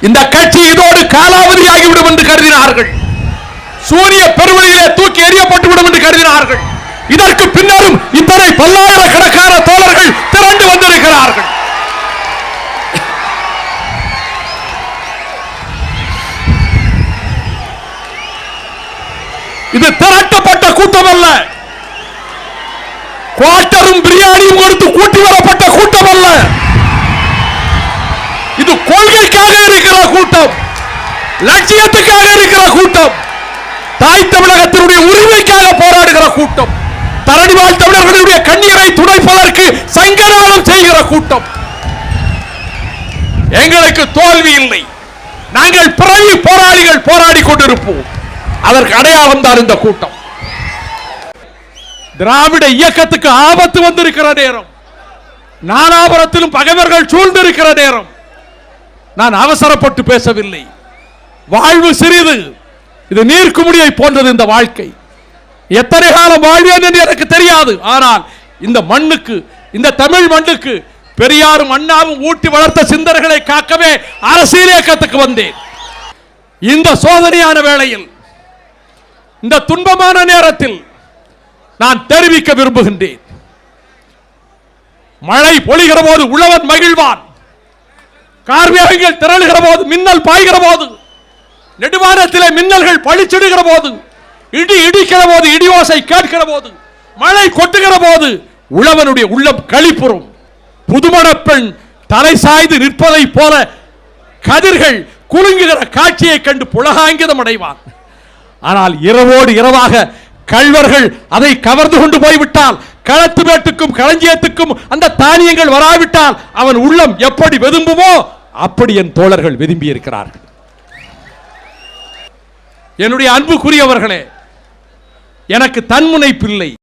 இந்த கட்சி இதோடு காலாவதியாகிவிடும் என்று கருதினார்கள். சூரிய பெருவெளியிலே தூக்கி எறியப்பட்டுவிடும் என்று கருதினார்கள். இதற்கு பின்னரும் இத்தனை பல்லாயிரக்கணக்கான தோழர்கள் திரண்டு வந்திருக்கிறார்கள். இது திரட்டப்பட்ட கூட்டம் அல்ல. குவார்ட்டரும் பிரியாணியும் கொடுத்து கூட்டி வரப்பட்ட கூட்டம் அல்ல. இது கொள்கைக்காக இருக்கிற கூட்டம், லட்சியத்துக்காக இருக்கிற கூட்டம், தாய் தமிழகத்தினுடைய உரிமைக்காக போராடுகிற கூட்டம், தரணிவாழ் தமிழர்களுடைய கண்ணீரை துடைப்பதற்கு சங்கராலம் செய்கிற கூட்டம். எங்களுக்கு தோல்வி இல்லை. நாங்கள் பிறவி போராளிகள், போராடி கொண்டிருப்போம். அதற்கு அடையாளம் தான் இந்த கூட்டம். திராவிட இயக்கத்துக்கு ஆபத்து வந்திருக்கிற நேரம், நானாபுரத்திலும் பகைவர்கள் சூழ்ந்திருக்கிற நேரம். நான் அவசரப்பட்டு பேசவில்லை. வாழ்வு சிறிது, இது நீர்க்குமிழியை போன்றது. இந்த வாழ்க்கை எத்தனை காலம் வாழ்வேன் என்று எனக்கு தெரியாது. ஆனால் இந்த மண்ணுக்கு, இந்த தமிழ் மண்ணுக்கு பெரியாரும் அண்ணாவும் ஊட்டி வளர்த்த சிந்தனைகளை காக்கவே அரசியல் இயக்கத்துக்கு வந்தேன். இந்த சோதனையான வேளையில், இந்த துன்பமான நேரத்தில் நான் தெரிவிக்க விரும்புகின்றேன். மழை பொழிகிற போது உழவன் மகிழ்வான். கார்மேகங்கள் திரளுகிற போது, மின்னல் பாய்கிற போது, நெடுவானத்திலே மின்னல்கள் பளிச்சிடுகிற போது, இடி இடிக்கிற போது, இடியோசை கேட்கிற போது, மழை கொட்டுகிற போது உழவனுடைய உள்ளம் களிப்புறும். புதுமண பெண் தலை சாய்ந்து நிற்பதை போல கதிர்கள் குலுங்குகிற காட்சியை கண்டு புலகாங்கிதம் அடைவான். ஆனால் இரவோடு இரவாக கள்வர்கள் அதை கவர்ந்து கொண்டு போய்விட்டால், களத்து மேட்டுக்கும் களஞ்சியத்துக்கும் அந்த தானியங்கள் வராவிட்டால் அவன் உள்ளம் எப்படி வெதும்புமோ அப்படி என் தோழர்கள் விரும்பி இருக்கிறார்கள். என்னுடைய அன்புக்குரியவர்களே, எனக்கு தன்முனைப்பில்லை.